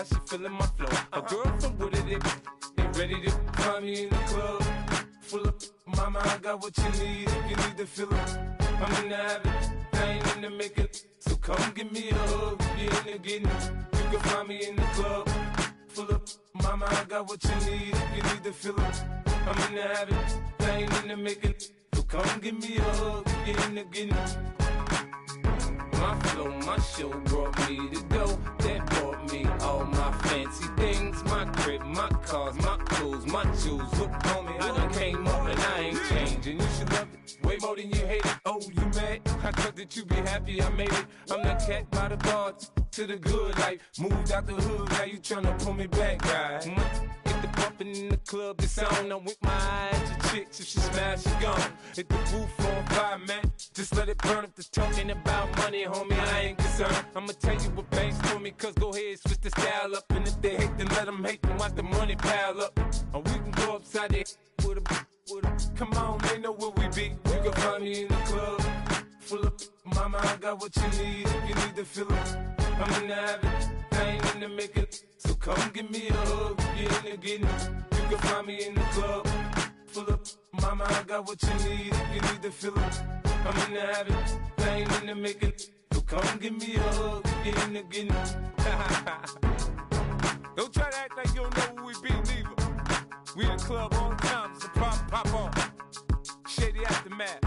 she feeling my flow. A girl from Wooded, they ready to find me in the club. Full up, mama, I got what you need if you need to fill it. I'm in the habit, I ain't in the make it. So come give me a hug, you in the getting it. You can find me in the club. Full up, mama, I got what you need if you need to fill it. I'm in the habit, I ain't in the make it. So come give me a hug, you in the getting it. My flow, my show brought me to go. That brought me all my fancy things. My crib, my cars, my clothes, my jewels. Look, homie, I done came up and I ain't changing. You should love it way more than you hate it. Oh, you mad? I thought that you be happy I made it. I'm the cat by the bar to the good life. Moved out the hood, now you tryna pull me back, right? Get the bumpin' in the club, it's on. I'm with my eyes to chicks, if she smash, she gone. Hit the roof on fire, man. Just let it burn. If the talking about money, homie, I ain't concerned. I'ma tell you what banks told me, cause go ahead, switch the style up. And if they hate, then let them hate, then watch the money pile up. Or we can go upside there with a come on, they know where we be. You can find me in the club. Full up, mama, I got what you need if you need to fill it. I'm in the habit, I ain't in the make it. So come give me a hug, you in the getting it. You can find me in the club. Full up, mama, I got what you need if you need to fill it. I'm in the habit, I ain't in the make it. So come give me a hug, you in the getting it. Don't try to act like you don't know who we be, neither. We in the club all the time, it's a pop on. Shady Aftermath.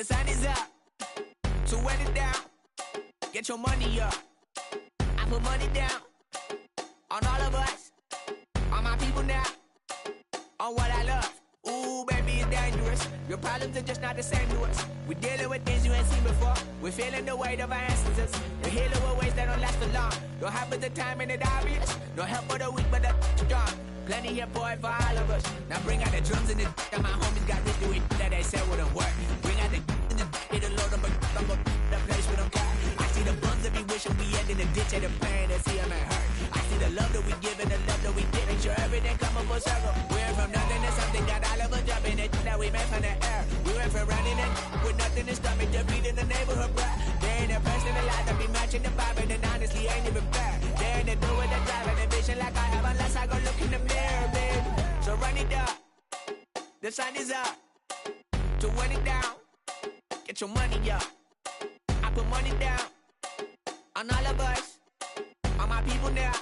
The sun is up, so wet it down. Get your money up. I put money down on all of us, on my people now, on what I love. Ooh, baby, it's dangerous. Your problems are just not the same to us. We're dealing with things you ain't seen before. We're feeling the weight of our ancestors. We're healing with ways that don't last for long. Don't happen the time and it's obvious. No help for the weak, but the strong. Plenty here for it for all of us. Now bring out the drums and the that my homies got rich doing that they said wouldn't work. Bring out the and the it'll load them, but I'm gonna the place with them car. I see the bums that be wishing we end in the ditch of the pain that see them and hurt. I see the love that we give and the love that we get. Make sure everything come up full circle. We're from nothing to something, got all of us jumping it that we made from the air. We went from running it with nothing to stop it, just beating the neighborhood, bruh. There ain't a person alive that be matching the vibe, and honestly ain't even fair. There ain't a do with the drive and a vision like I have unless I go look in the mirror, baby. So run it up, the sun is up, to run it down, get your money up. I put money down on all of us, on my people now,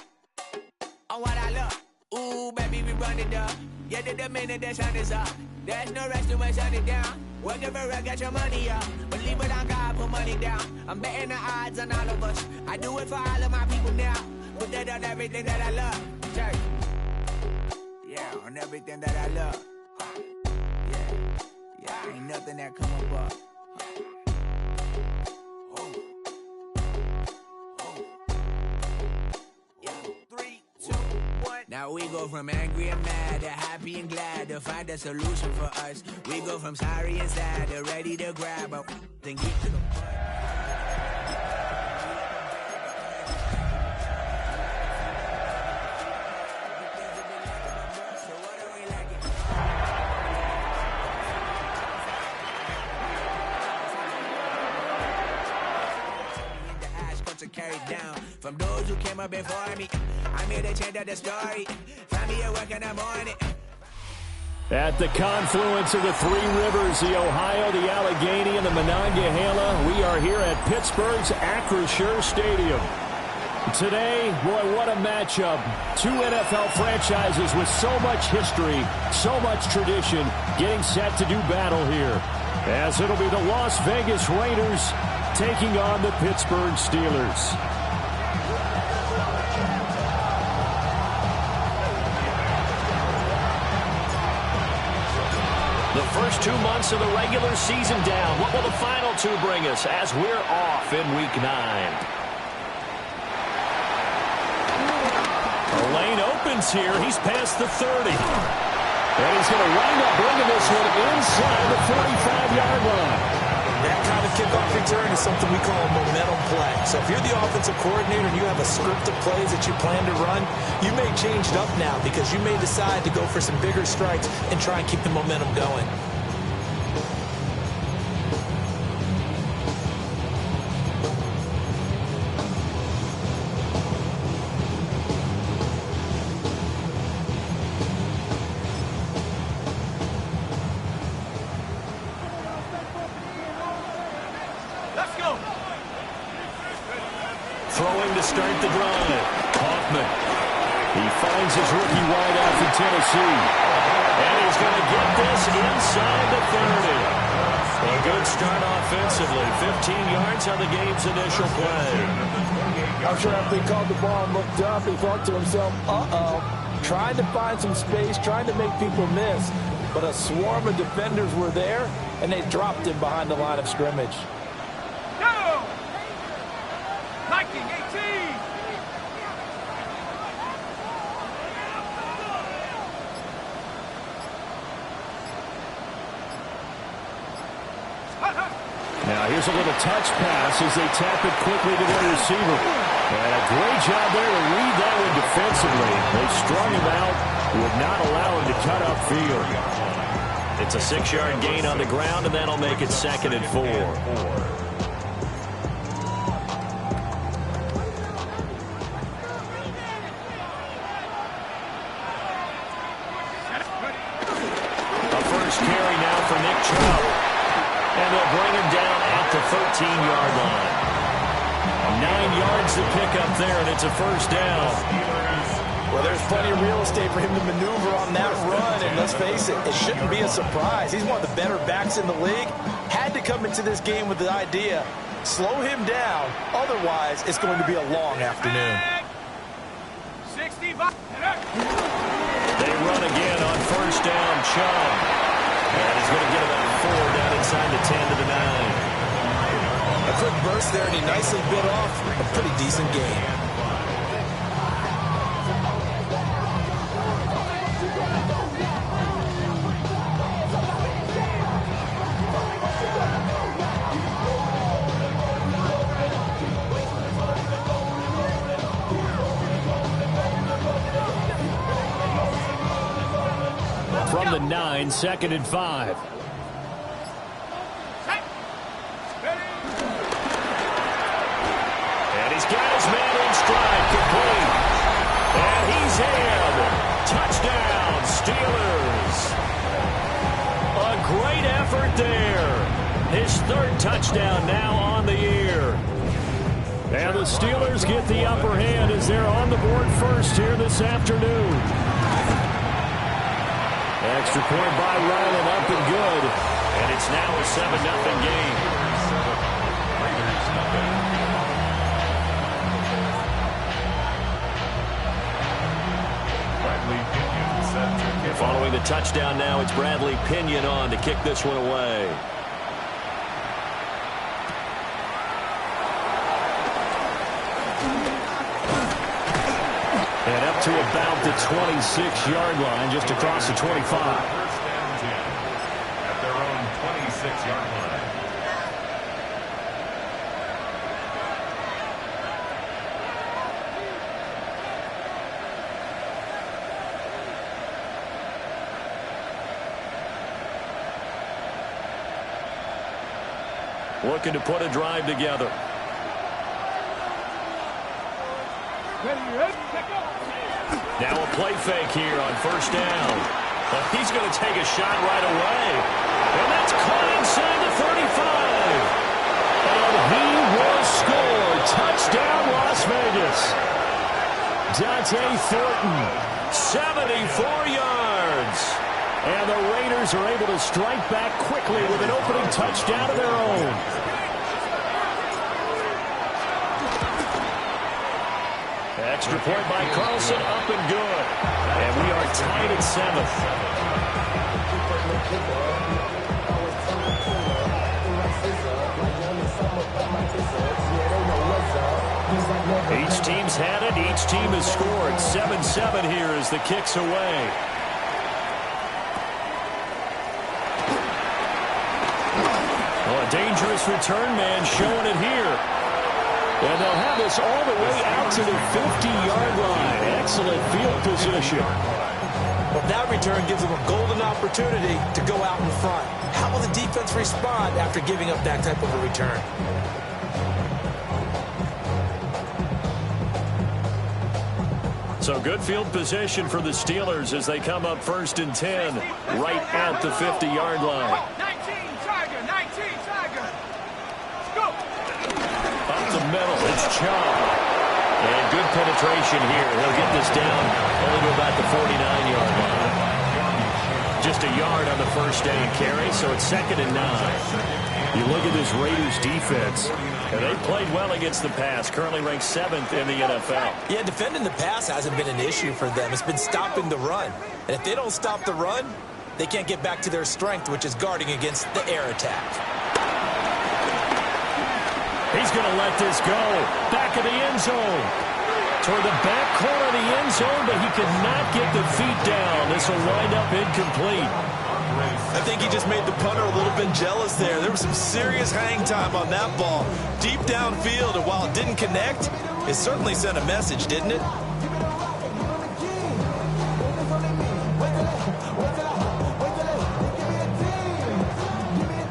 on what I love. Ooh, baby, we run it up. Yeah, the minute the sun is up, there's no rest to when sun it down. Working for real, get your money up. Believe it on God, put money down. I'm betting the odds on all of us. I do it for all of my people now. Put that on everything that I love. Church. Yeah, on everything that I love. Yeah, ain't nothing that come above. Now we go from angry and mad to happy and glad to find a solution for us. We go from sorry and sad to ready to grab a then get to the point. Carried down from those who came up before me. I'm here to change the story. Find me at work in the morning. At the confluence of the three rivers, the Ohio, the Allegheny, and the Monongahela, we are here at Pittsburgh's Acrisure Stadium. Today, boy, what a matchup. Two NFL franchises with so much history, so much tradition, getting set to do battle here. As it'll be the Las Vegas Raiders taking on the Pittsburgh Steelers. The first 2 months of the regular season down. What will the final two bring us as we're off in Week 9? The lane opens here. He's past the 30. And he's going to wind up bringing this one inside the 45-yard line. That kind of kickoff return is something we call a momentum play. So if you're the offensive coordinator and you have a script of plays that you plan to run, you may change it up now because you may decide to go for some bigger strikes and try and keep the momentum going. Throwing to start the drive. Hoffman. He finds his rookie wideout from Tennessee. And he's going to get this inside the 30. A good start offensively. 15 yards on the game's initial play. I'm sure after he called the ball and looked up, he thought to himself, uh-oh. Trying to find some space, trying to make people miss. But a swarm of defenders were there, and they dropped him behind the line of scrimmage. Now here's a little touch pass as they tap it quickly to their receiver. And a great job there to read that one defensively. They strung him out, would not allow him to cut upfield. It's a 6-yard gain on the ground, and that'll make it 2nd and 4. Carry now for Nick Chubb. And they'll bring him down at the 13-yard line. 9 yards to pick up there, and it's a first down. Well, there's plenty of real estate for him to maneuver on that run, and let's face it, it shouldn't be a surprise. He's one of the better backs in the league. Had had to come into this game with the idea, slow him down, otherwise it's going to be a long afternoon. 65. They run again on first down, Chubb. And he's going to get about 4 down inside the 10 to the 9. A quick burst there, and he nicely bit off a pretty decent gain. From the 9, 2nd and 5. And he's got his man in stride, complete. And he's in. Touchdown, Steelers. A great effort there. His 3rd touchdown now on the year. And the Steelers get the upper hand as they're on the board first here this afternoon. Extra point by Ryland, up and good. And it's now a 7-0 game. Following the touchdown now, it's Bradley Pinion on to kick this one away. And up to about the 26-yard line, just across the 25. First down 10 at their own 26-yard line. Looking to put a drive together. Now a play fake here on first down. But he's going to take a shot right away. And that's caught inside the 35. And he will score. Touchdown, Las Vegas. Dante Thornton, 74 yards. And the Raiders are able to strike back quickly with an opening touchdown of their own. Extra point by Carlson, up and good. And we are tied at 7. Each team's had it. Each team has scored. 7-7 here as the kick's away. Well, a dangerous return man showing it here. And they'll have this all the way out to the 50-yard line. Excellent field position. Well, that return gives them a golden opportunity to go out in front. How will the defense respond after giving up that type of a return? So good field position for the Steelers as they come up 1st and 10 right at the 50-yard line. 19 Tiger. Go. Up the middle, it's Chubb. And good penetration here. He'll get this down only to about the 49-yard line. Just a yard on the first down carry, so it's 2nd and 9. You look at this Raiders defense, and they played well against the pass, currently ranked 7th in the NFL. Yeah, defending the pass hasn't been an issue for them. It's been stopping the run. And if they don't stop the run, they can't get back to their strength, which is guarding against the air attack. He's going to let this go. Back of the end zone. Toward the back corner of the end zone, but he could not get the feet down. This will wind up incomplete. I think he just made the punter a little bit jealous there. There was some serious hang time on that ball. Deep downfield, and while it didn't connect, it certainly sent a message, didn't it?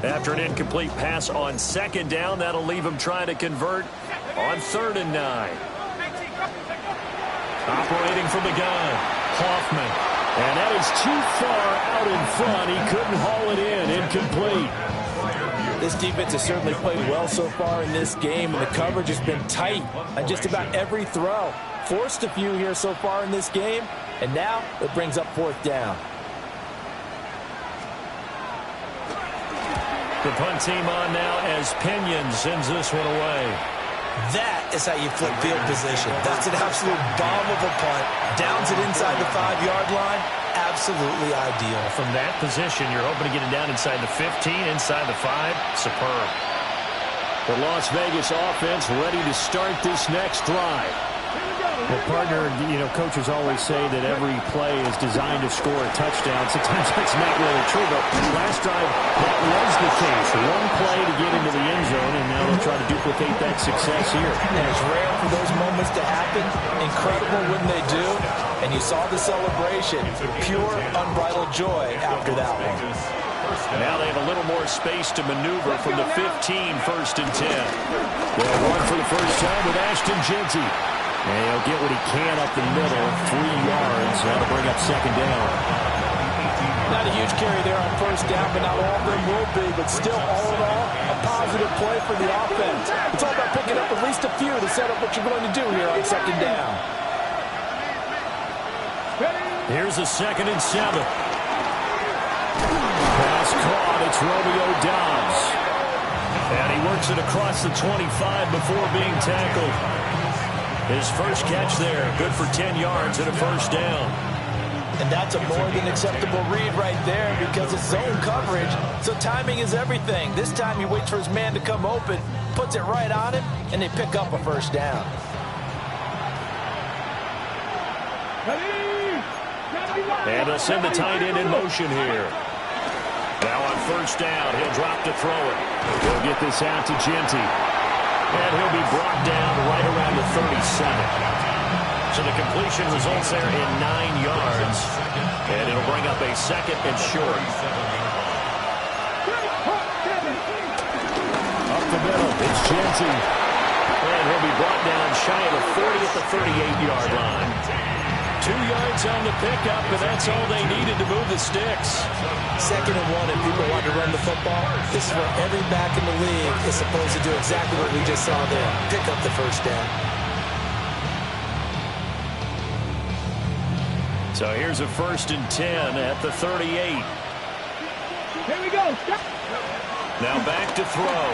After an incomplete pass on 2nd down, that'll leave him trying to convert on 3rd and 9. Operating from the gun, Hoffman. And that is too far out in front. He couldn't haul it in. Incomplete. This defense has certainly played well so far in this game, and the coverage has been tight on just about every throw. Forced a few here so far in this game, and now it brings up 4th down. The punt team on now as Pinion sends this one away. That is how you flip field position. That's an absolute bomb of a punt. Downs it inside the 5-yard line. Absolutely ideal. From that position, you're hoping to get it down inside the 15, inside the 5. Superb. The Las Vegas offense ready to start this next drive. Well, partner, coaches always say that every play is designed to score a touchdown. Sometimes that's not really true, but last drive, that was the case. One play to get into the end zone, and now they'll try to duplicate that success here. And it's rare for those moments to happen. Incredible when they do. And you saw the celebration. Pure, unbridled joy after that one. Now they have a little more space to maneuver from the 15, 1st and 10. They'll run for the first time with Ashton Jeanty. And he'll get what he can up the middle, 3 yards. That'll bring up 2nd down. Not a huge carry there on 1st down, but not all of them will be. But still, all in all, a positive play for the offense. It's all about picking up at least a few to set up what you're going to do here on 2nd down. Here's a 2nd and 7. Pass caught. It's Romeo Doubs. And he works it across the 25 before being tackled. His first catch there, good for 10 yards and a 1st down. And that's a more than acceptable read right there because it's zone coverage, so timing is everything. This time he waits for his man to come open, puts it right on him, and they pick up a 1st down. And they'll send the tight end in motion here. Now on 1st down, he'll drop to throw it. He'll get this out to Jeanty. And he'll be brought down right around the 37. So the completion results there in 9 yards. And it'll bring up a 2nd and short. Up the middle, it's Jeanty. And he'll be brought down shy of the 40 at the 38-yard line. 2 yards on the pickup, and that's all they needed to move the sticks. 2nd and 1, and people want to run the football. This is where every back in the league is supposed to do exactly what we just saw there. Pick up the 1st down. So here's a 1st and 10 at the 38. Here we go. Now back to throw.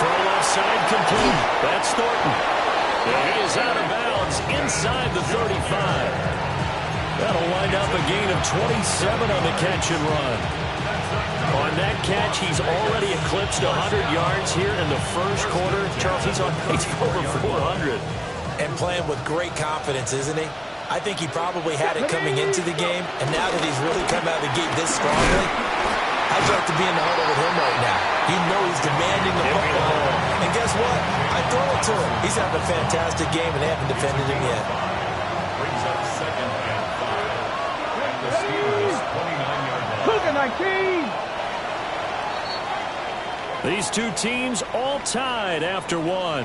Throw left side complete. That's Thornton. And he is out of bounds inside the 35. That'll wind up a gain of 27 on the catch and run. On that catch, he's already eclipsed 100 yards here in the 1st quarter. Charles, he's on pace for over 400. And playing with great confidence, isn't he? I think he probably had it coming into the game, and now that he's really come out of the gate this strongly, I'd like to be in the huddle with him right now. You know he's demanding the football. And guess what? I throw it to him. He's having a fantastic game, and they haven't defended him yet. Brings up 2nd and 5. The Steelers 29-yard line. These two teams all tied after one.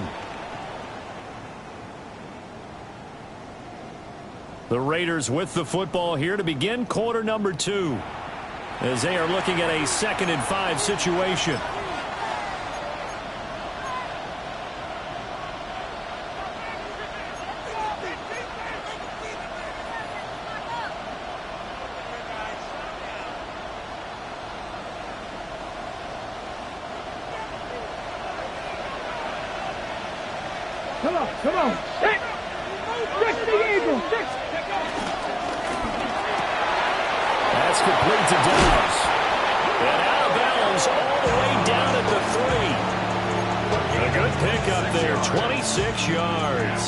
The Raiders with the football here to begin quarter number 2. As they are looking at a 2nd and 5 situation. Come on, come on. Six. Six the Eagles. Six. That's complete to Doubs. And out of bounds all the way down at the 3. A good pickup there, 26 yards.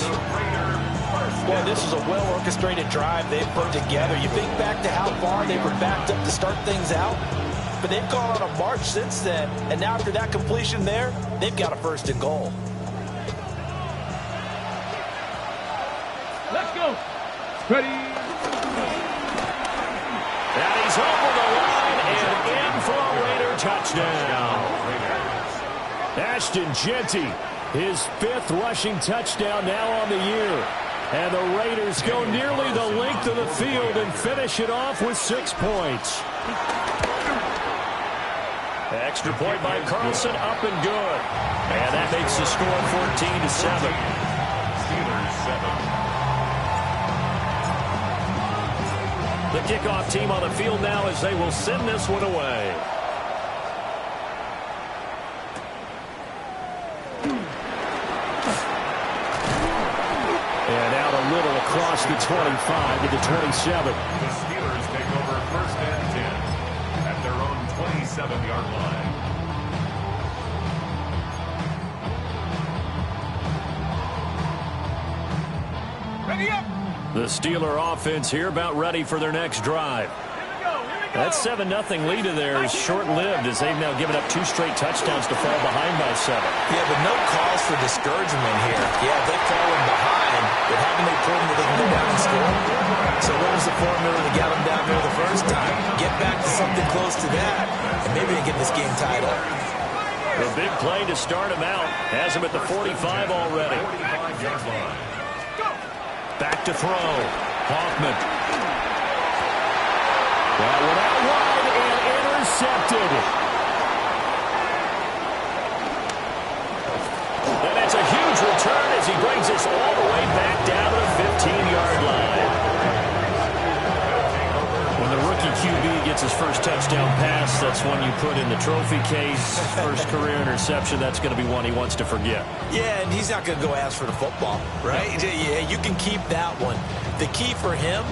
Boy, this is a well-orchestrated drive they've put together. You think back to how far they were backed up to start things out, but they've gone on a march since then, and now after that completion there, they've got a 1st and goal. Let's go. Ready. And he's over the line and in for a Raider touchdown. Ashton Jeanty, his 5th rushing touchdown now on the year. And the Raiders go nearly the length of the field and finish it off with 6 points. Extra point by Carlson, up and good. And that makes the score 14-7. Steelers 7. The kickoff team on the field now as they will send this one away. And out a little across the 25 to the 27. The Steelers take over 1st and 10 at their own 27-yard line. Ready up. The Steeler offense here about ready for their next drive. That 7-0 lead of theirs is short-lived as they've now given up 2 straight touchdowns to fall behind by 7. Yeah, but no cause for discouragement here. Yeah, they've fallen behind, but haven't they proven that they can go down and score? So what was the formula that got them down there the first time? Get back to something close to that, and maybe they get this game tied up. A big play to start him out. Has him at the 45 already. 45-yard line. Back to throw. Hoffman. That one out wide and intercepted. And that's a huge return as he brings us all the way back down to the 15-yard line. When the rookie QB gets his first touchdown pass, that's one you put in the trophy case. First career interception, that's going to be one he wants to forget. Yeah, and he's not going to go ask for the football, right? Yeah, you can keep that one. The key for him,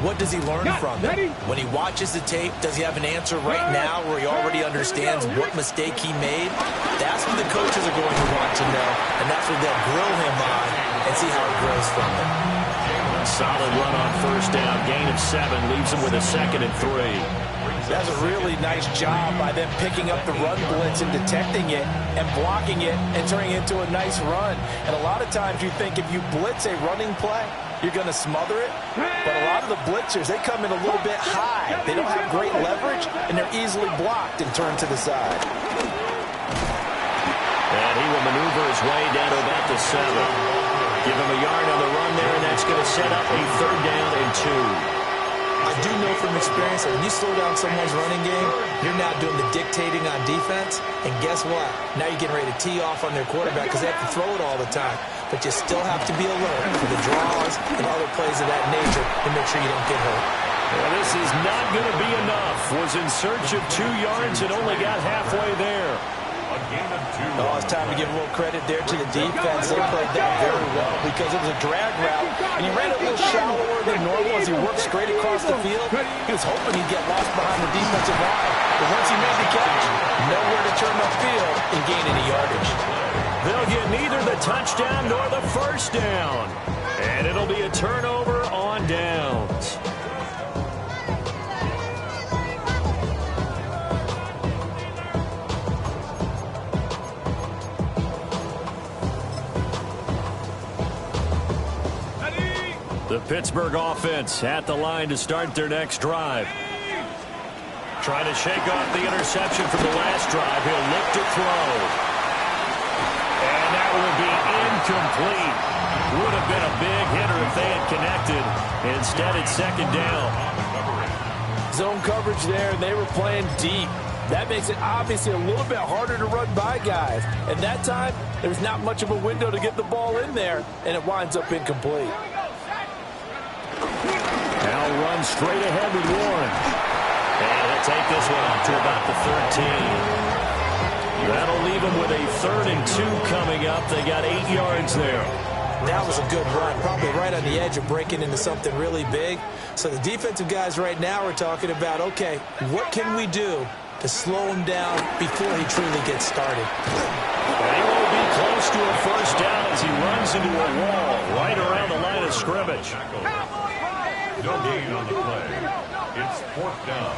what does he learn from it? When he watches the tape, does he have an answer right now where he already understands what mistake he made? That's what the coaches are going to want to know, and that's what they'll grill him on and see how it grows from it. Solid run on first down. Gain of 7 leaves him with a 2nd and 3. That's a really nice job by them picking up the run blitz and detecting it and blocking it and turning it into a nice run. And a lot of times you think if you blitz a running play, you're going to smother it. But a lot of the blitzers, they come in a little bit high. They don't have great leverage, and they're easily blocked and turned to the side. And he will maneuver his way down to about the 7. Give him a yard on the run there, and that's going to set up a 3rd down and 2. I do know from experience that when you slow down someone's running game, you're now doing the dictating on defense. And guess what? Now you're getting ready to tee off on their quarterback because they have to throw it all the time. But you still have to be alert for the draws and other plays of that nature to make sure you don't get hurt. Well, this is not going to be enough. Was in search of 2 yards and only got halfway there. A gain of 2. Oh, it's time to give a little credit there to the defense. They played that very well because it was a drag route, and he ran it a little shallower than normal as he worked straight across the field. He was hoping he'd get lost behind the defensive line, but once he made the catch, nowhere to turn upfield and gain any yardage. They'll get neither the touchdown nor the first down, and it'll be a turnover on downs. The Pittsburgh offense at the line to start their next drive. Trying to shake off the interception from the last drive. He'll look to throw. And that will be incomplete. Would have been a big hitter if they had connected. Instead, it's 2nd down. Zone coverage there, and they were playing deep. That makes it obviously a little bit harder to run by guys. And that time, there's not much of a window to get the ball in there, and it winds up incomplete. Now run straight ahead with Warren. And they'll take this one up to about the 13. That'll leave them with a 3rd and 2 coming up. They got 8 yards there. That was a good run, probably right on the edge of breaking into something really big. So the defensive guys right now are talking about, okay, what can we do to slow him down before he truly gets started? And he will be close to a first down as he runs into a wall right around the line of scrimmage. No gain on the play. It's 4th down.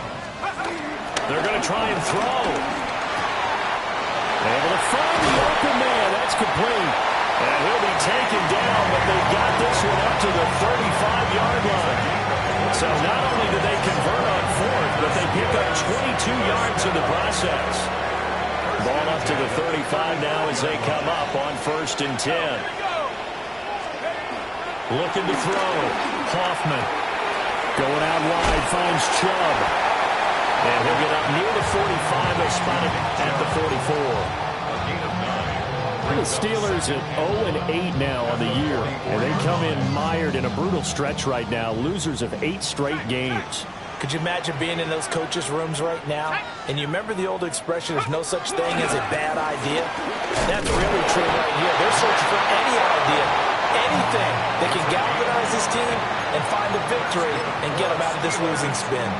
They're going to try and throw. Able to find the open man. That's complete. And he'll be taken down, but they got this one up to the 35-yard line. So not only did they convert on 4th, but they pick up 22 yards in the process. Ball up to the 35 now as they come up on 1st and 10. Looking to throw. Hoffman. Going out wide, finds Chubb. And he'll get up near the 45. They spot him at the 44. The Steelers at 0-8 now on the year. And they come in mired in a brutal stretch right now. Losers of 8 straight games. Could you imagine being in those coaches' rooms right now? And you remember the old expression, there's no such thing as a bad idea? That's really true right here. They're searching for any idea, anything that can galvanize this team and find a victory and get them out of this losing spin.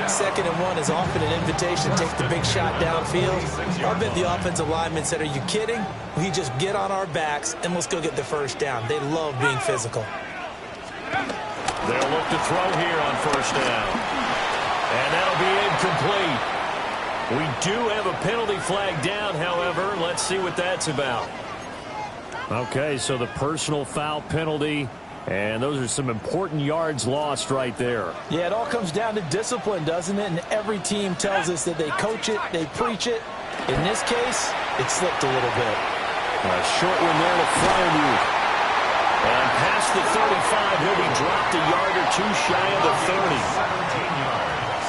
2nd and 1 is often an invitation to take the big shot downfield. I bet the offensive linemen said, are you kidding? We just get on our backs and let's go get the first down. They love being physical. They'll look to throw here on 1st down. And that'll be incomplete. We do have a penalty flag down, however. Let's see what that's about. Okay, so the personal foul penalty, and those are some important yards lost right there. Yeah, it all comes down to discipline, doesn't it? And every team tells us that they coach it, they preach it. In this case, it slipped a little bit. A short one there to Fryermuth. And past the 35, he'll be dropped a yard or two shy of the 30. 17 yards.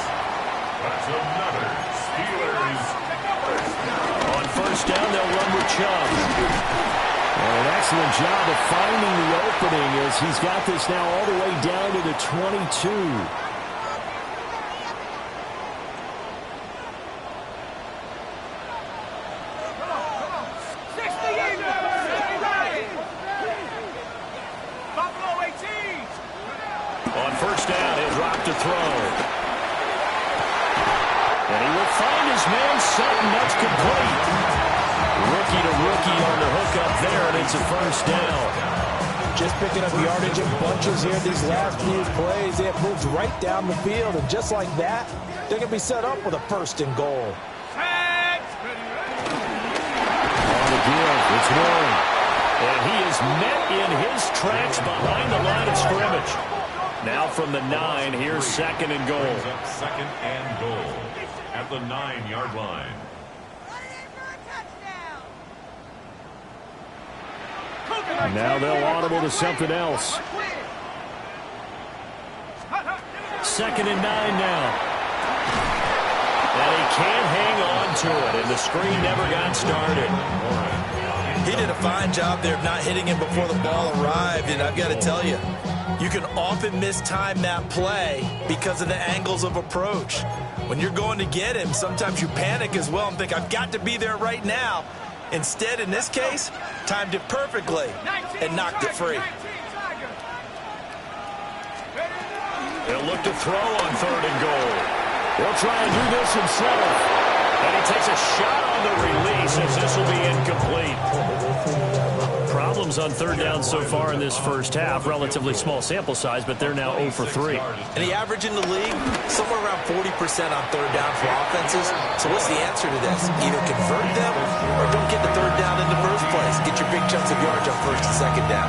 That's another Steelers. On 1st down, they'll run with Chubb. And an excellent job of finding the opening as he's got this now all the way down to the 22. On 1st down, he'll drop to throw. And he will find his man Sutton. That's complete. Rookie to rookie on the hook up there, and it's a 1st down. Just picking up yardage in bunches here these last few plays. They have moved right down the field, and just like that, they're going to be set up with a 1st and goal. On the give, it's Warren. And he is met in his tracks behind the line of scrimmage. Now from the 9, here's 2nd and goal. Brings up 2nd and goal at the 9-yard line. Now they'll audible to something else. 2nd and 9 now. And he can't hang on to it, and the screen never got started. He did a fine job there of not hitting him before the ball arrived, and I've got to tell you, you can often mistime that play because of the angles of approach. When you're going to get him, sometimes you panic as well and think, I've got to be there right now. Instead, in this case, timed it perfectly and knocked it free. They'll look to throw on 3rd and goal. He'll try and do this himself. And he takes a shot on the release as this will be incomplete. Problems on 3rd down so far in this 1st half. Relatively small sample size, but they're now 0 for 3. And the average in the league, somewhere around 40% on 3rd down for offenses. So what's the answer to this? Either convert them or don't get the 3rd down in the first place. Get your big chunks of yards on 1st and 2nd down.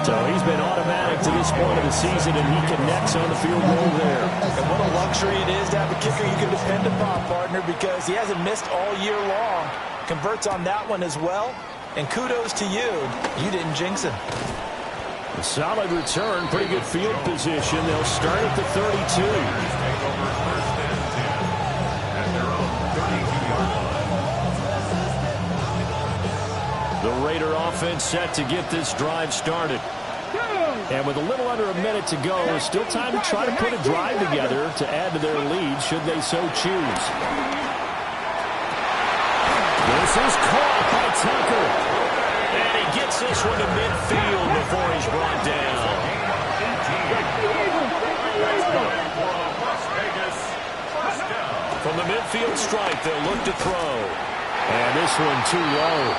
So he's been automatic to this point of the season, and he connects on the field goal there. And what a luxury it is to have a kicker you can depend upon, partner, because he hasn't missed all year long. Converts on that one as well. And kudos to you. You didn't jinx him. A solid return, pretty good field position. They'll start at the 32. Take over 1st and 10 at their own 32-yard line. The Raider offense set to get this drive started. And with a little under a minute to go, still time to try to put a drive together to add to their lead should they so choose. This is caught by Tucker. And he gets this one to midfield before he's brought down. From the midfield stripe, they'll look to throw. And this one too low.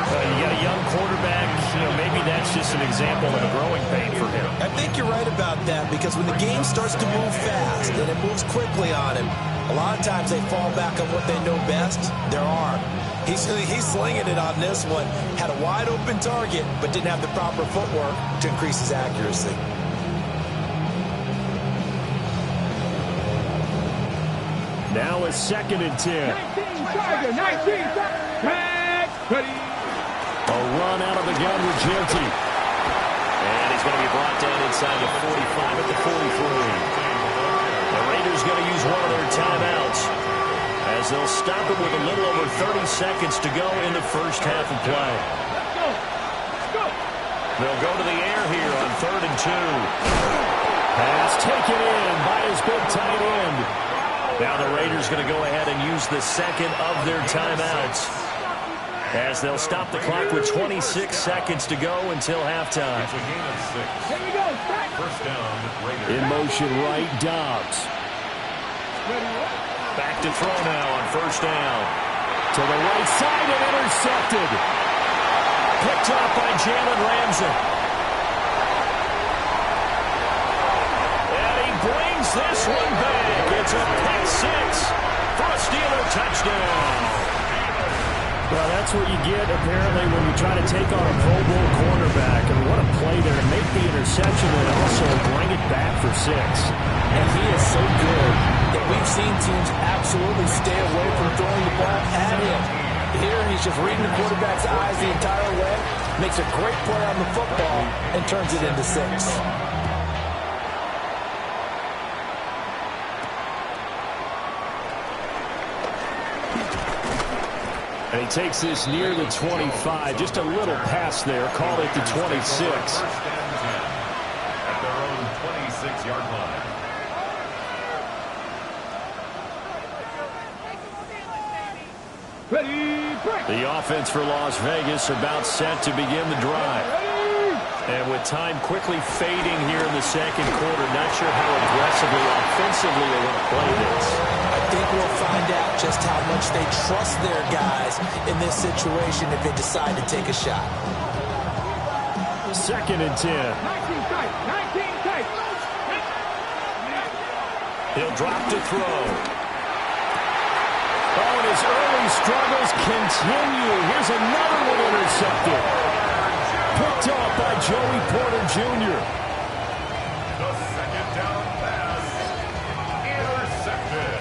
You got a young quarterback, maybe that's just an example of a growing pain for him. I think you're right about that, because when the game starts to move fast and it moves quickly on him, a lot of times they fall back on what they know best, their arm. He's slinging it on this one, had a wide open target, but didn't have the proper footwork to increase his accuracy. Now it's 2nd and 10. 19, A run out of the gun with Genty. And he's going to be brought down inside the 45 at the 43. The Raiders going to use one of their timeouts as they'll stop it with a little over 30 seconds to go in the 1st half of play. They'll go to the air here on 3rd and 2. Pass taken in by his big tight end. Now the Raiders going to go ahead and use the second of their timeouts, as they'll stop the clock with 26 seconds to go until halftime. It's a gain of 6. Here we go. First down, Raiders. In motion right, Dobbs. Back to throw now on first down. To the right side and intercepted. Picked up by Jalen Ramsey. And he brings this one back. It's a pick six for a Steeler touchdown. Well, that's what you get, apparently, when you try to take on a Pro Bowl cornerback. And what a play there to make the interception and also bring it back for 6. And he is so good that we've seen teams absolutely stay away from throwing the ball at him. Here, he's just reading the quarterback's eyes the entire way, makes a great play on the football, and turns it into 6. And he takes this near the 25. Just a little pass there. Called it the 26. First and 10 at their own 26-yard line. Ready, break. The offense for Las Vegas about set to begin the drive. And with time quickly fading here in the second quarter, not sure how aggressively, offensively they want to play this. I think we'll find out just how much they trust their guys in this situation if they decide to take a shot. Second and 10. 19 tight. 19 tight. He'll drop to throw. Oh, and his early struggles continue. Here's another one intercepted. Picked off by Joey Porter Jr. The second down pass intercepted.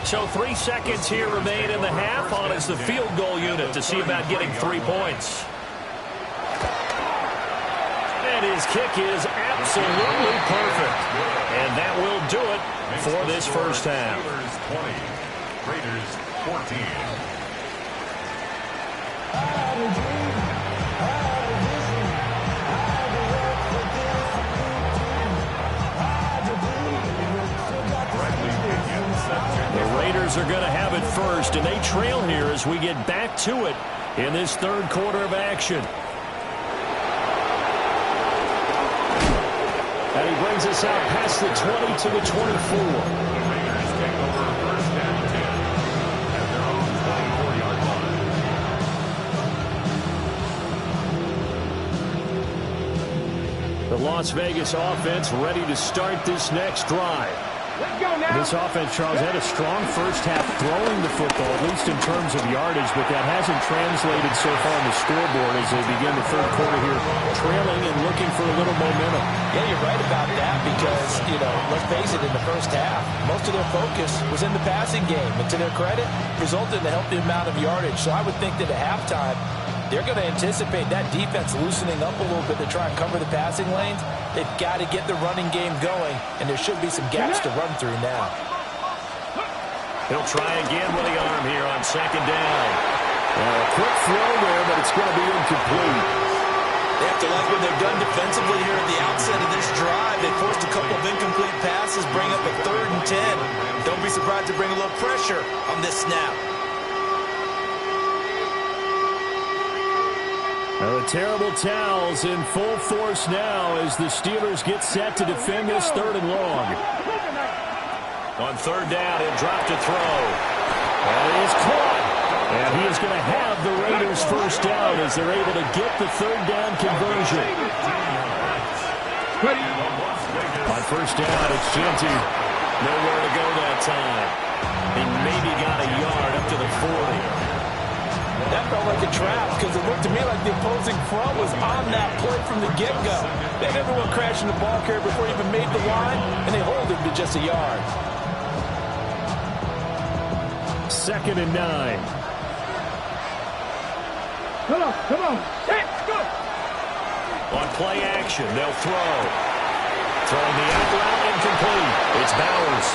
So 3 seconds here remain in the half on as the field goal unit to see about getting 3 points. And his kick is absolutely perfect. And that will do it for this first half. Steelers 20, Raiders 14. The Raiders are going to have it first, and they trail here as we get back to it in this third quarter of action. And he brings us out past the 20 to the 24. The Raiders take over first and 10 at their own 24-yard line. The Las Vegas offense ready to start this next drive. Let's go now. This offense, Charles, had a strong first half throwing the football, at least in terms of yardage, but that hasn't translated so far on the scoreboard as they begin the third quarter here, trailing and looking for a little momentum. Yeah, you're right about that because, let's face it, in the first half, most of their focus was in the passing game. And to their credit, resulted in a healthy amount of yardage. So I would think that at halftime, they're going to anticipate that defense loosening up a little bit to try and cover the passing lanes. They've got to get the running game going, and there should be some gaps to run through now. He'll try again with the arm here on second down. A quick throw there, but it's going to be incomplete. They have to like what they've done defensively here at the outset of this drive. They forced a couple of incomplete passes, bring up a 3rd and 10. Don't be surprised to bring a little pressure on this snap. The terrible towels in full force now as the Steelers get set to defend this 3rd and long. On 3rd down, he'll drop to throw. And it is caught. And he is going to have the Raiders first down as they're able to get the 3rd down conversion. On first down, it's Genty. Nowhere to go that time. He maybe got a yard up to the 40. That felt like a trap because it looked to me like the opposing front was on that play from the get-go. They had everyone crashing the ball carrier before he even made the line, and they hold him to just a yard. 2nd and 9. Come on. Let's go. On play action, they'll throw. Throwing the out route incomplete. It's Bowers.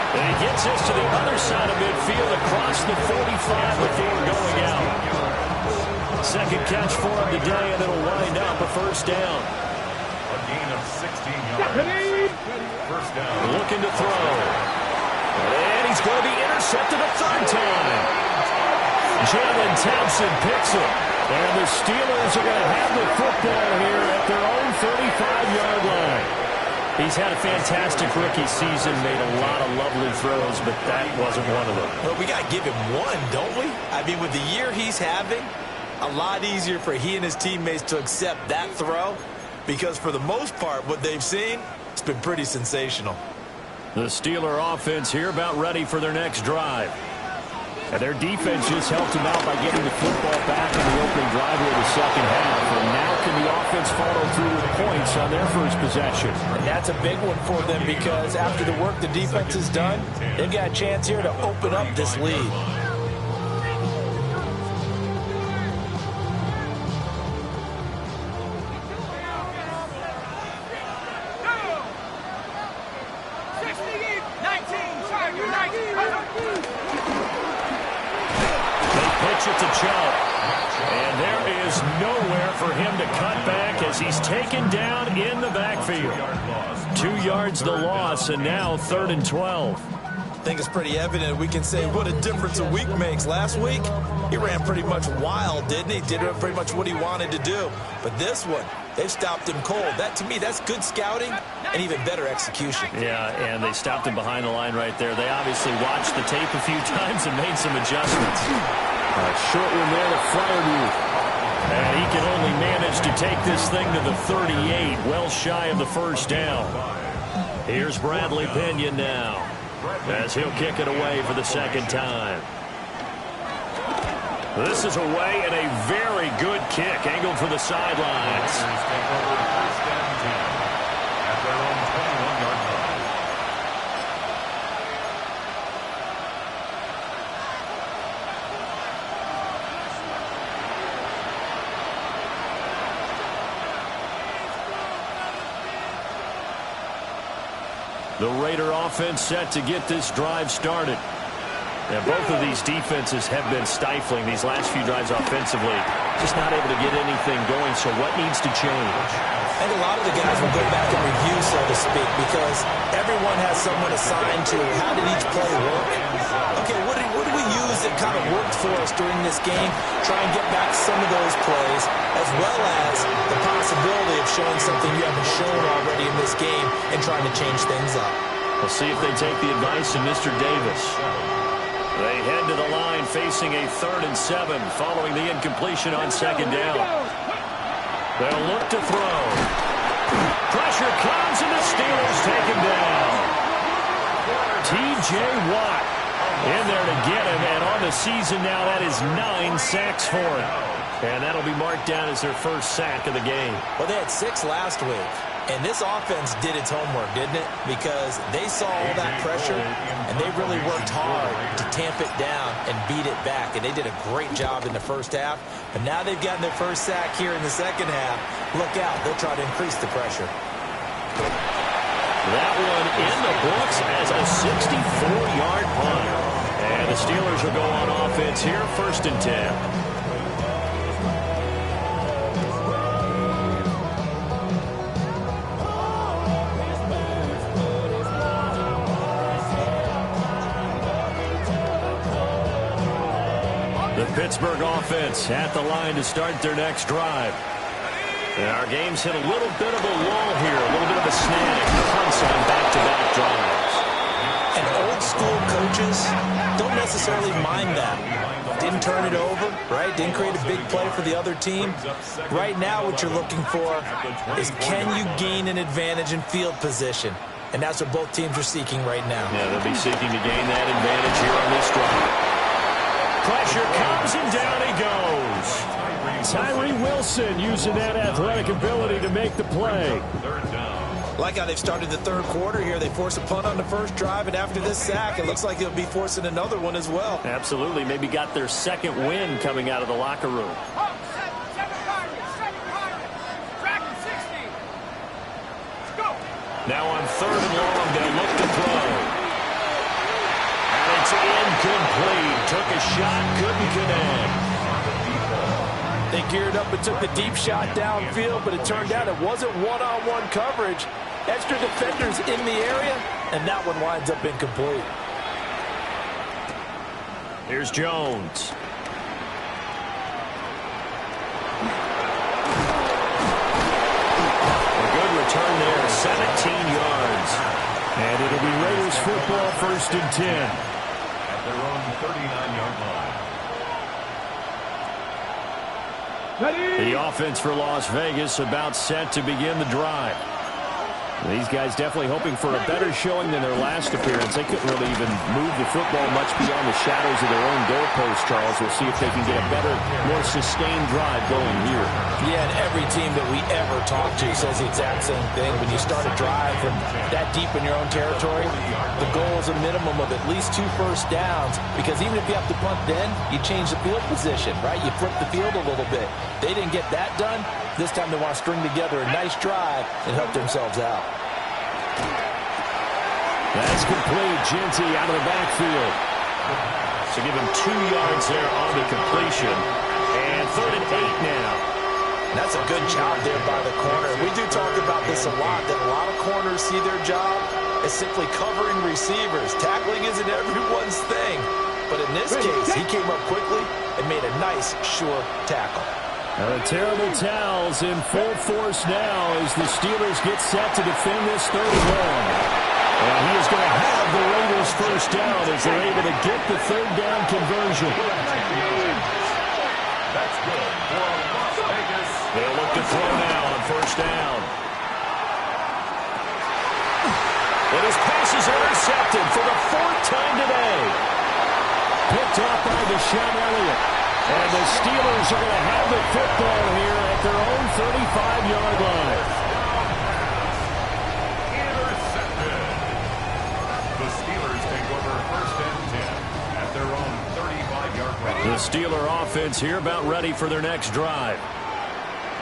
And he gets this to the other side of midfield across the 45 before going out. Second catch for him today, and it'll wind up a first down. A gain of 16 yards. first down. Looking to throw. And he's going to be intercepted a third time. Jalen Thompson picks it. And the Steelers are going to have the football here at their own 35-yard line. He's had a fantastic rookie season, made a lot of lovely throws, but that wasn't one of them. Well, we got to give him one, don't we? I mean, with the year he's having, a lot easier for he and his teammates to accept that throw, because for the most part, what they've seen, it's been pretty sensational. The Steeler offense here about ready for their next drive. And their defense just helped them out by getting the football back in the opening drive of the second half. And now can the offense follow through with points on their first possession? And that's a big one for them, because after the work the defense has done, they've got a chance here to open up this lead. Pitch it to Chubb. And there is nowhere for him to cut back as he's taken down in the backfield. 2 yards the loss, and now 3rd and 12. I think it's pretty evident we can say what a difference a week makes. Last week, he ran pretty much wild, didn't he? Did pretty much what he wanted to do. But this one, they've stopped him cold. That, to me, that's good scouting and even better execution. Yeah, and they stopped him behind the line right there. They obviously watched the tape a few times and made some adjustments. Short one there to Fryermuth. And he can only manage to take this thing to the 38, well shy of the first down. Here's Bradley Pinion now, as he'll kick it away for the second time. This is away, and a very good kick, angled for the sidelines. At their own 21-yard line. The Raider offense set to get this drive started. And both of these defenses have been stifling these last few drives offensively. Just not able to get anything going, so what needs to change? I think a lot of the guys will go back and review, so to speak, because everyone has someone assigned to how did each play work. Okay, what do we use that kind of worked for us during this game? Try and get back some of those plays, as well as the possibility of showing something you haven't shown already in this game and trying to change things up. We'll see if they take the advice of Mr. Davis. They head to the line facing a 3rd and 7 following the incompletion on second down. They'll look to throw. Pressure comes, and the Steelers take him down. T.J. Watt in there to get him, and on the season now, that is 9 sacks for him. And that'll be marked down as their first sack of the game. Well, they had 6 last week, and this offense did its homework, didn't it? Because they saw all that pressure, and they really worked hard to tamp it down and beat it back. And they did a great job in the first half. But now they've gotten their first sack here in the second half. Look out. They'll try to increase the pressure. That one in the books as a 64-yard punt. And the Steelers will go on offense here, 1st and 10. Pittsburgh offense at the line to start their next drive. And our game's hit a little bit of a lull here, a little bit of a snag. Punts on back-to-back drives. And old school coaches don't necessarily mind that. Didn't turn it over, right? Didn't create a big play for the other team. Right now what you're looking for is, can you gain an advantage in field position? And that's what both teams are seeking right now. Yeah, they'll be seeking to gain that advantage here on this drive. Pressure comes, and down he goes. Tyree Wilson using that athletic ability to make the play. Like how they've started the third quarter here. They force a punt on the first drive, and after this sack, it looks like they'll be forcing another one as well. Absolutely. Maybe got their second win coming out of the locker room. Now on 3rd and long, they'll look to throw. And it's incomplete. Took a shot, couldn't connect. They geared up and took the deep shot downfield, but it turned out it wasn't one-on-one coverage. Extra defenders in the area, and that one winds up incomplete. Here's Jones. A good return there, 17 yards. And it'll be Raiders football, 1st and 10. At their own 39-yard line. The offense for Las Vegas about set to begin the drive. These guys definitely hoping for a better showing than their last appearance. They couldn't really even move the football much beyond the shadows of their own goalpost, Charles. We'll see if they can get a better, more sustained drive going here. Yeah, and every team that we ever talk to says the exact same thing. When you start a drive from that deep in your own territory, the goal is a minimum of at least 2 first downs, because even if you have to punt then, you change the field position, right? You flip the field a little bit. They didn't get that done. This time they want to string together a nice drive and help themselves out. That's complete. Ginty out of the backfield. So give him 2 yards there on the completion. And 3rd and 8 now. That's a good job there by the corner. We do talk about this a lot, that a lot of corners see their job as simply covering receivers. Tackling isn't everyone's thing. But in this case, he came up quickly and made a nice, sure tackle. The terrible towels in full force now as the Steelers get set to defend this 3rd and long. And he is going to have the Raiders first down as they're able to get the 3rd down conversion. That's good for Las Vegas. They'll look to throw now on 1st down. And his pass is intercepted for the 4th time today. Picked off by Deshaun Elliott. And the Steelers are going to have the football here at their own 35-yard line. Intercepted. The Steelers take over 1st and 10 at their own 35-yard line. The Steeler offense here about ready for their next drive.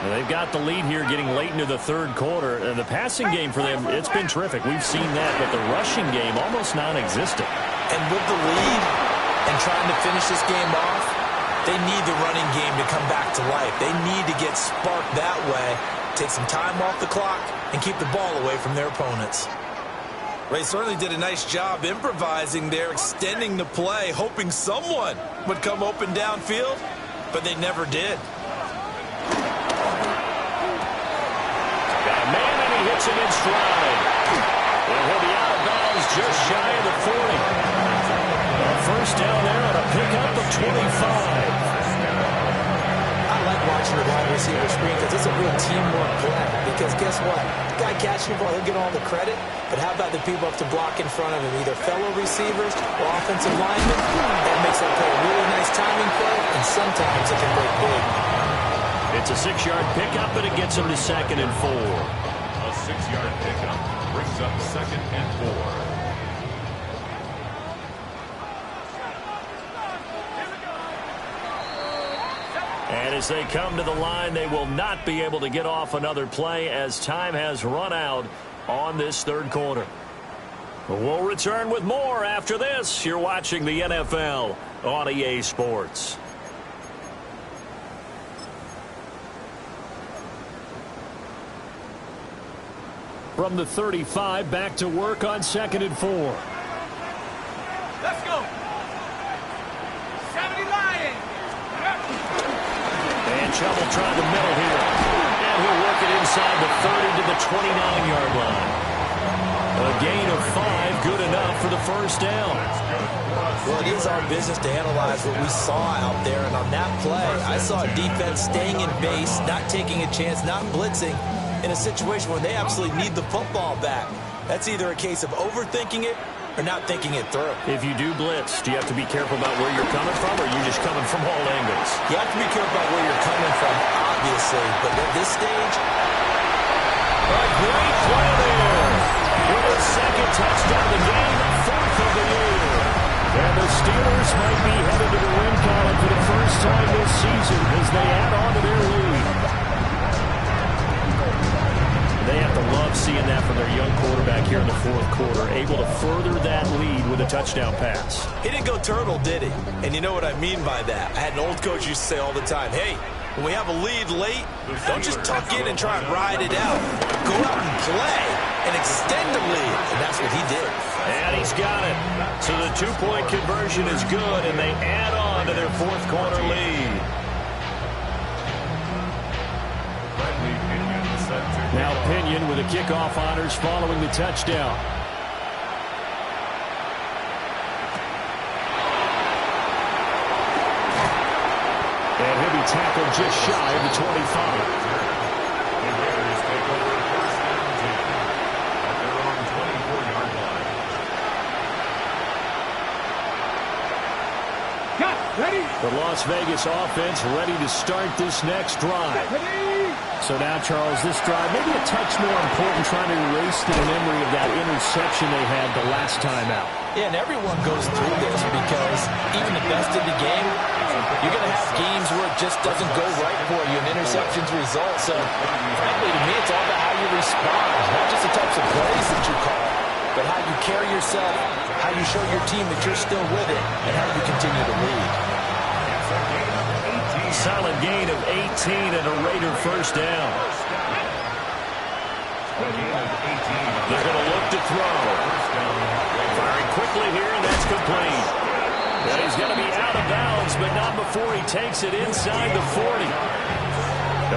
And they've got the lead here getting late into the 3rd quarter. And the passing game for them, it's been terrific. We've seen that, but the rushing game almost non-existent. And with the lead and trying to finish this game off, they need the running game to come back to life. They need to get sparked that way, take some time off the clock, and keep the ball away from their opponents. They certainly did a nice job improvising there, extending the play, hoping someone would come open downfield, but they never did. Got a man, and he hits him in stride. And he'll be out of bounds just shy of the 40. First down there on a pickup of 25. I like watching the wide receiver screen because it's a real teamwork play. Because guess what? The guy catching the ball, he'll get all the credit. But how about the people up to block in front of him, either fellow receivers or offensive linemen? That makes that play a really nice timing play, and sometimes it can break big. It's a 6-yard pickup, but it gets him to 2nd and 4. A 6-yard pickup brings up 2nd and 4. And as they come to the line, they will not be able to get off another play as time has run out on this 3rd quarter. We'll return with more after this. You're watching the NFL on EA Sports. From the 35, back to work on 2nd and 4. Let's go. 70 Lions. And Chubbell trying the middle here. And he'll work it inside the 30 to the 29-yard line. A gain of 5, good enough for the first down. Well, it is our business to analyze what we saw out there. And on that play, I saw a defense staying in base, not taking a chance, not blitzing, in a situation where they absolutely need the football back. That's either a case of overthinking it or not thinking it through. If you do blitz, do you have to be careful about where you're coming from, or are you just coming from all angles? You have to be careful about where you're coming from, obviously. But at this stage, a great play there. With a 2nd touchdown of the game, 4th of the year. And the Steelers might be headed to the win column for the first time this season as they add on to their lead. They have to love seeing that from their young quarterback here in the 4th quarter, able to further that lead with a touchdown pass. He didn't go turtle, did he? And you know what I mean by that. I had an old coach used to say all the time, hey, When we have a lead late, don't just tuck in and try and ride it out. Go out and play and extend the lead, and that's what he did. And he's got it. So the two-point conversion is good, and they add on to their fourth-quarter lead. Now Pinion with the kickoff honors following the touchdown. And he'll be tackled just shy of the 25. Ready? The Las Vegas offense ready to start this next drive. So now, Charles, this drive maybe a touch more important, trying to erase the memory of that interception they had the last time out. Yeah, and everyone goes through this because even the best in the game, you're going to have games where it just doesn't go right for you, and interceptions result. So, frankly, to me, it's all about how you respond, not just the types of plays that you call, but how you carry yourself, how you show your team that you're still with it, and how you continue to lead. Solid gain of 18 and a Raider first down. They're going to look to throw. Firing quickly here, and that's complete. And he's going to be out of bounds, but not before he takes it inside the 40.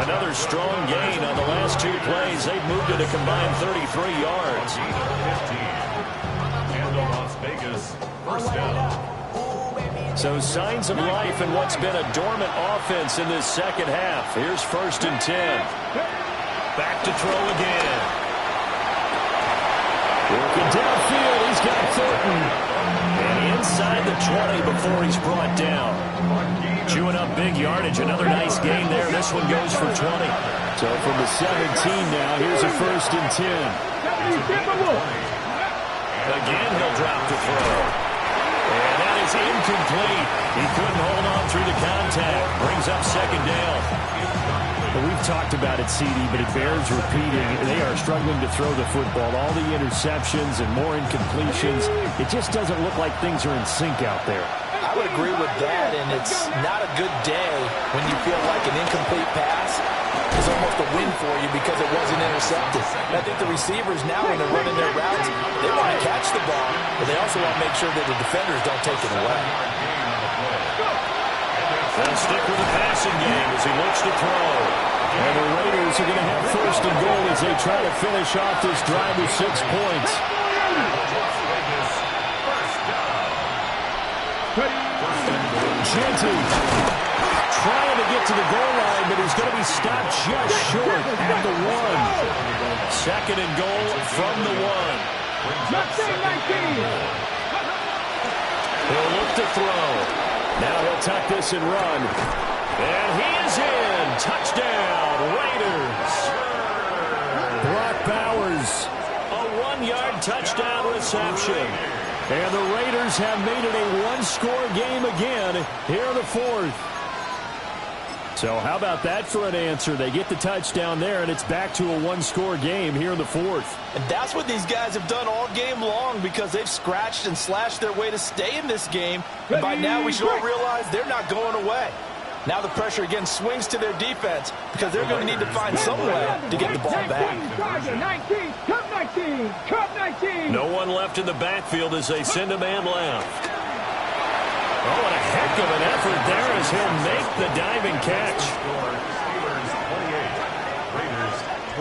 Another strong gain on the last two plays. They've moved it a combined 33 yards. And the Las Vegas first down. So signs of life in what's been a dormant offense in this second half. Here's 1st and 10. Back to throw again. Working downfield, he's got Thornton. And inside the 20 before he's brought down. Chewing up big yardage. Another nice gain there. This one goes for 20. So from the 17 now, here's a 1st and 10. Again, he'll drop the throw. And that is incomplete. He couldn't hold on through the contact. Brings up second down. Well, we've talked about it, CD, but it bears repeating. They are struggling to throw the football. All the interceptions and more incompletions. It just doesn't look like things are in sync out there. I would agree with that, and it's not a good day when you feel like an incomplete pass is almost a win for you because it wasn't intercepted. And I think the receivers now, when they're running their routes, they want to catch the ball, but they also want to make sure that the defenders don't take it away. They'll stick with the passing game as he looks to throw. And the Raiders are going to have 1st and goal as they try to finish off this drive with 6 points. Genty trying to get to the goal line, but he's going to be stopped just short at the 1. 2nd and goal from the 1. He'll look to throw. Now he'll tuck this and run. And he is in. Touchdown, Raiders. Brock Bowers, a 1-yard touchdown reception. And the Raiders have made it a one-score game again here in the 4th. So how about that for an answer? They get the touchdown there, and it's back to a one-score game here in the 4th. And that's what these guys have done all game long because they've scratched and slashed their way to stay in this game. And by now we should all realize they're not going away. Now the pressure again swings to their defense because they're going to need to find some way to get the ball back. 19. No one left in the backfield as they send a man left. Oh, and a heck of an effort there as he'll make the diving catch.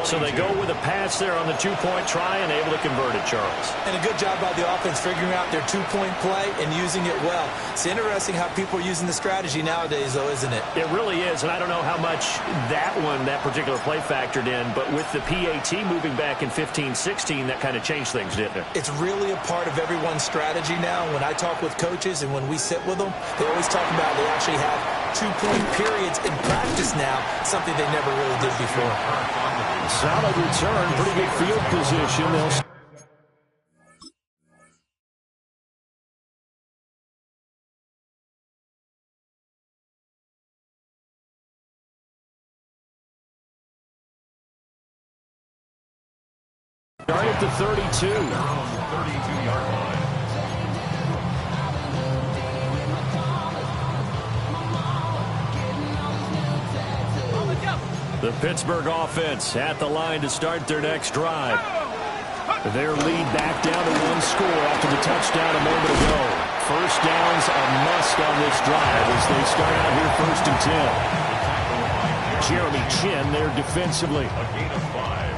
So they go with a pass there on the 2-point try and able to convert it, Charles. And a good job by the offense figuring out their 2-point play and using it well. It's interesting how people are using the strategy nowadays, though, isn't it? It really is, and I don't know how much that particular play factored in, but with the PAT moving back in 15-16, that kind of changed things, didn't it? It's really a part of everyone's strategy now. When I talk with coaches and when we sit with them, they always talk about they actually have 2-point periods in practice now, something they never really did before. Solid return, pretty good field position. They'll start at the 32. 32-yard line. The Pittsburgh offense at the line to start their next drive. Their lead back down to 1 score after the touchdown a moment ago. First down's a must on this drive as they start out here 1st and 10. Jeremy Chin there defensively.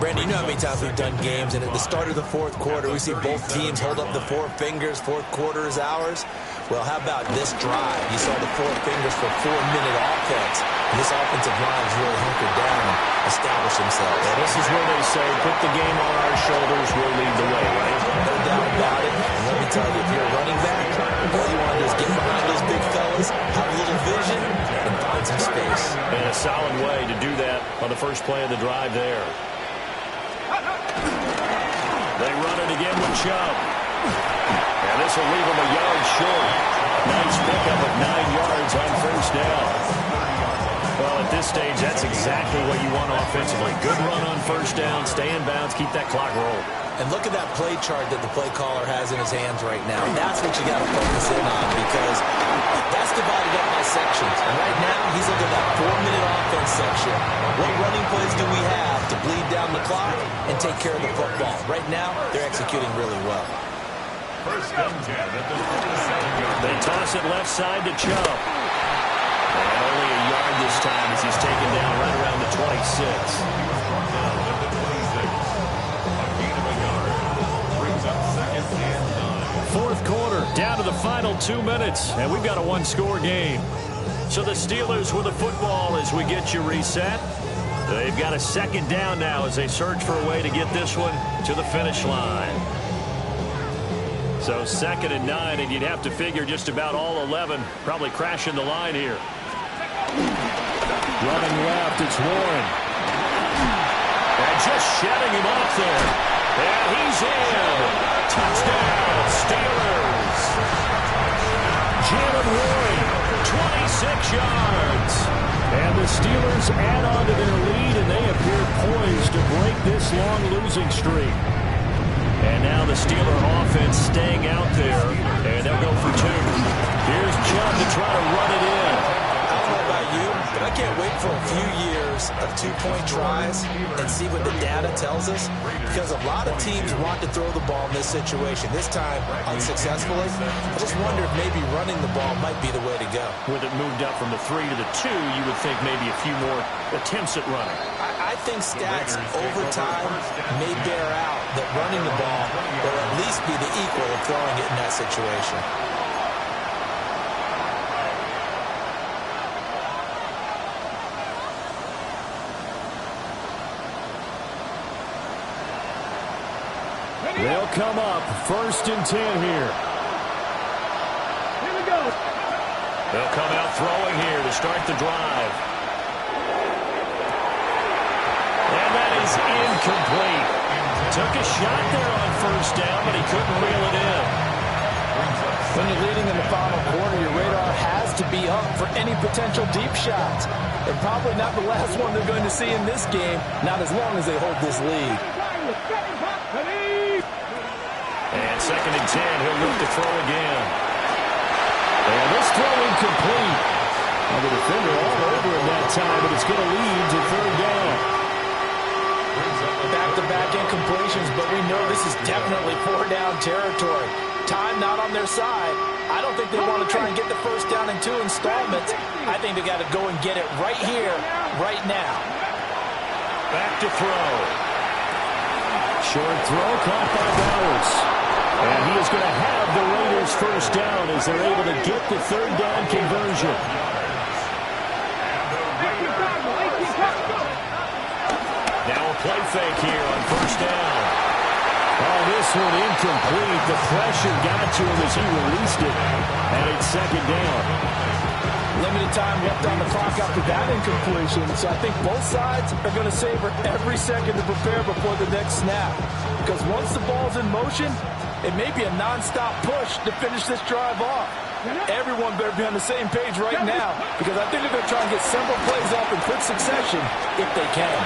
Brandon, you know how many times we've done games, and at the start of the 4th quarter, we see both teams hold up the 4 fingers, 4th quarter is ours. Well, how about this drive? You saw the 4 fingers for 4-minute offense. And this offensive line is really hunkered down and established themselves. Well, this is where they say, put the game on our shoulders, we'll lead the way, right? No doubt about it. And let me tell you, if you're a running back, all you want to do is get behind those big fellas, have a little vision, and find some space. And a solid way to do that on the first play of the drive there. They run it again with Chubb. And this will leave them a yard short. Nice pickup of 9 yards on first down. Well, at this stage, that's exactly what you want offensively. Good run on first down, stay in bounds, keep that clock rolling. And look at that play chart that the play caller has in his hands right now. That's what you got to focus in on because that's divided up by sections. And right now, he's looking at that 4-minute offense section. What running plays do we have to bleed down the clock and take care of the football? Right now, they're executing really well. First and 10 at the 47-yard. They toss it left side to Chubb. And only a yard this time as he's taken down right around the 26. Down at the 26. A gain of a yard. Brings up 2nd and 9. 4th quarter, down to the final 2 minutes, and we've got a 1-score game. So the Steelers with the football as we get you reset. They've got a 2nd down now as they search for a way to get this one to the finish line. So 2nd and 9, and you'd have to figure just about all 11 probably crashing the line here. Running left, it's Warren. And just shedding him off there. And he's in. Touchdown, Steelers. Jalen Warren, 26 yards. And the Steelers add on to their lead, and they appear poised to break this long losing streak. And now the Steeler offense staying out there, and they'll go for 2. Here's Chubb to try to run it in. I don't know about you, but I can't wait for a few years of 2-point tries and see what the data tells us, because a lot of teams want to throw the ball in this situation. This time, unsuccessfully. I just wonder if maybe running the ball might be the way to go. With it moved up from the 3 to the 2, you would think maybe a few more attempts at running. I think stats over time may bear out that running the ball will at least be the equal of throwing it in that situation. They'll come up 1st and 10 here. Here we go. They'll come out throwing here to start the drive. And that is incomplete. Took a shot there on first down, but he couldn't reel it in. When you're leading in the final quarter, your radar has to be up for any potential deep shots. And probably not the last one they're going to see in this game, not as long as they hold this lead. And 2nd and 10, he'll look to throw again. And this throw incomplete. Well, the defender all over him that time, but it's going to lead to 3rd down. Back-to-back incompletions, but we know this is definitely 4-down territory. Time not on their side. I don't think they want to try and get the first down in 2 installments. I think they got to go and get it right here, right now. Back to throw. Short throw caught by Bowers. And he is going to have the Raiders first down as they're able to get the 3rd down conversion. Now a play fake here on first down. Oh, this one incomplete. The pressure got to him as he released it. And it's 2nd down. Limited time left on the clock after that incompletion. So I think both sides are going to savor every second to prepare before the next snap. Because once the ball's in motion, it may be a non-stop push to finish this drive off. Everyone better be on the same page right now, because I think they're going to try and get several plays off in quick succession if they can.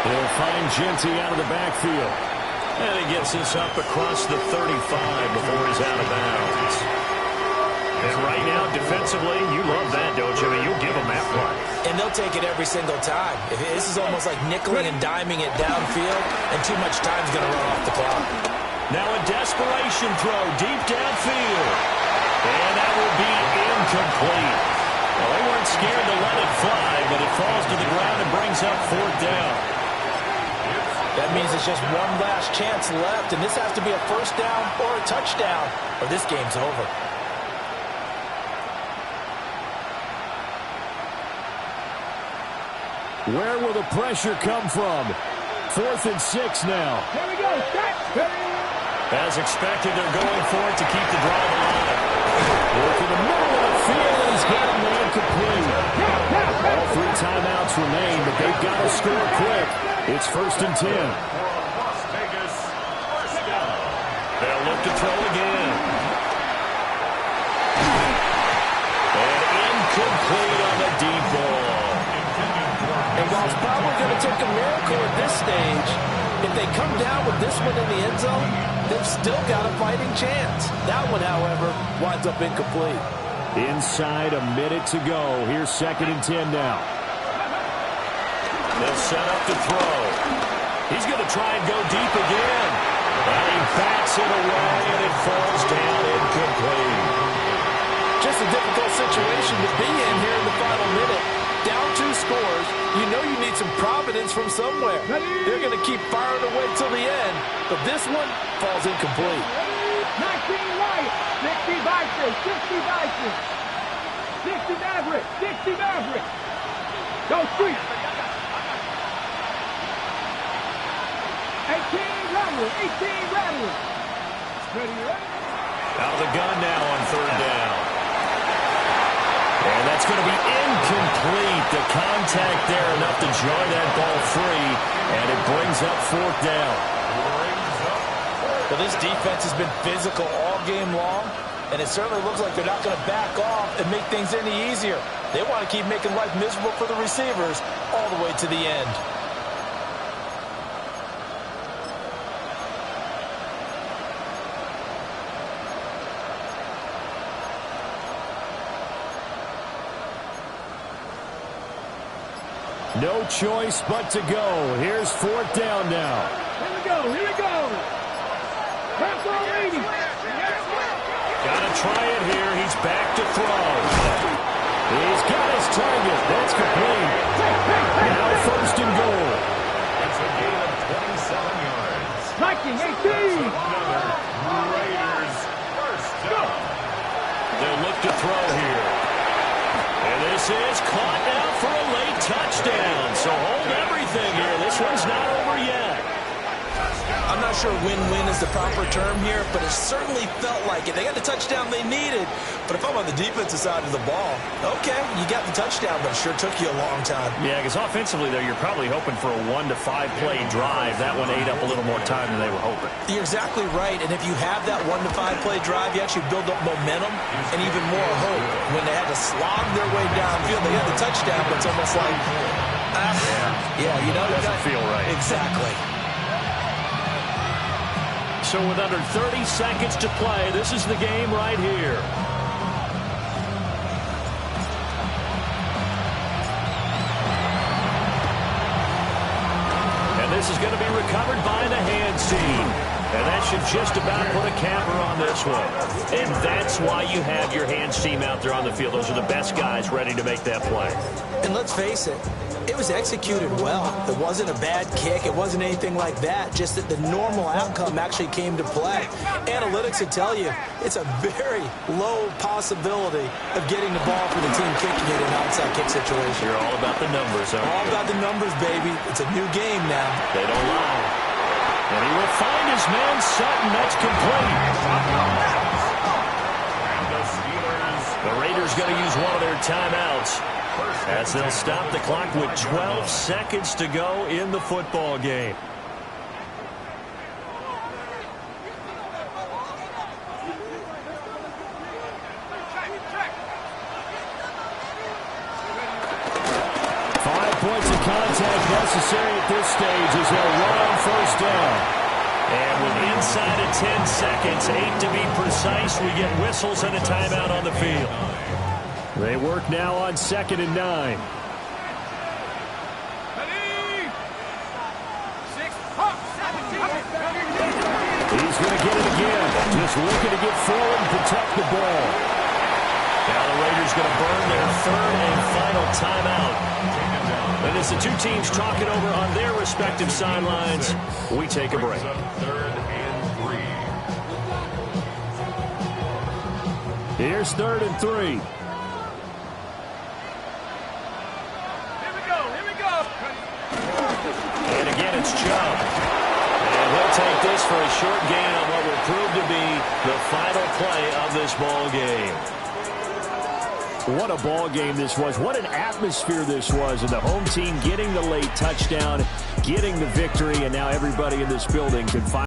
They'll find Genty out of the backfield. And he gets this up across the 35 before he's out of bounds. And right now, defensively, you love that, don't you? I mean, you'll give them that play. And they'll take it every single time. This is almost like nickeling and diming it downfield, and too much time's going to run off the clock. Now a desperation throw deep downfield. And that will be incomplete. Well, they weren't scared to let it fly, but it falls to the ground and brings up 4th down. That means it's just one last chance left, and this has to be a first down or a touchdown, or this game's over. Where will the pressure come from? 4th and 6 now. Here we go. As expected, they're going for it to keep the drive alive. Work in the middle of the field, and he's got a man complete. All 3 timeouts remain, but they've got to score quick. It's 1st and 10. Las Vegas, first down. They'll look to throw again. And incomplete on the deep ball. And while it's probably going to take a miracle at this stage, if they come down with this one in the end zone, they've still got a fighting chance. That one, however, winds up incomplete. Inside a minute to go. Here's 2nd and 10 now. They'll set up to throw. He's going to try and go deep again. And he backs it away, and it falls down incomplete. Just a difficult situation to be in here in the final minute. Down 2 scores, you know you need some providence from somewhere. They're going to keep firing away till the end, but this one falls incomplete. 19 right, 60 Vikings, 60 Vikings, 60 Mavericks, 60 Mavericks. Go Street. 18 Rattlers, 18 Rattlers. Ready? Out of the gun now on 3rd down. And that's going to be incomplete. The contact there enough to jar that ball free, and it brings up 4th down. Well, this defense has been physical all game long, and it certainly looks like they're not going to back off and make things any easier. They want to keep making life miserable for the receivers all the way to the end. No choice but to go. Here's 4th down now. Here we go, here we go. Tempo leading. Got to try it here. He's back to throw. He's got his target. That's complete. Now 1st and goal. It's a gain of 27 yards. Viking, 18. Raiders, first down. They'll look to throw here. And this is caught now for a late touchdown. So hold everything here. This one's not over yet. I'm not sure win-win is the proper term here, but it certainly felt like it. They got the touchdown they needed, but if I'm on the defensive side of the ball, okay, you got the touchdown, but it sure took you a long time. Yeah, because offensively, though, you're probably hoping for a 1 to 5 play drive. That one ate up a little more time than they were hoping. You're exactly right, and if you have that 1 to 5 play drive, you actually build up momentum and even more hope. When they had to slog their way downfield, they had the touchdown, but it's almost like, yeah, you know, it doesn't feel right. Exactly. So with under 30 seconds to play, this is the game right here. And this is going to be recovered by the hands team. And that should just about put a capper on this one. And that's why you have your hands team out there on the field. Those are the best guys ready to make that play. And let's face it, it was executed well. It wasn't a bad kick. It wasn't anything like that. Just that the normal outcome actually came to play. Analytics would tell you it's a very low possibility of getting the ball for the team kicking it in an onside kick situation. You're all about the numbers, aren't you? All about the numbers, baby. It's a new game now. They don't lie. And he will find his man, Sutton. That's complete. And the Steelers. The Raiders going to use one of their timeouts as they'll stop the clock with 12 seconds to go in the football game. Points of contact necessary at this stage as they'll run on 1st down. And with inside of 10 seconds, 8 to be precise, we get whistles and a timeout on the field. They work now on 2nd and 9. He's going to get it again. Just looking to get forward and protect the ball. Now the Raiders going to burn their 3rd and final timeout. And as the two teams talking over on their respective sidelines, we take a break. 3rd and 3. Here's 3rd and 3. Here we go. And again, it's Chubb. And he'll take this for a short gain on what will prove to be the final play of this ball game. What a ball game this was. What an atmosphere this was. And the home team getting the late touchdown, getting the victory, and now everybody in this building can find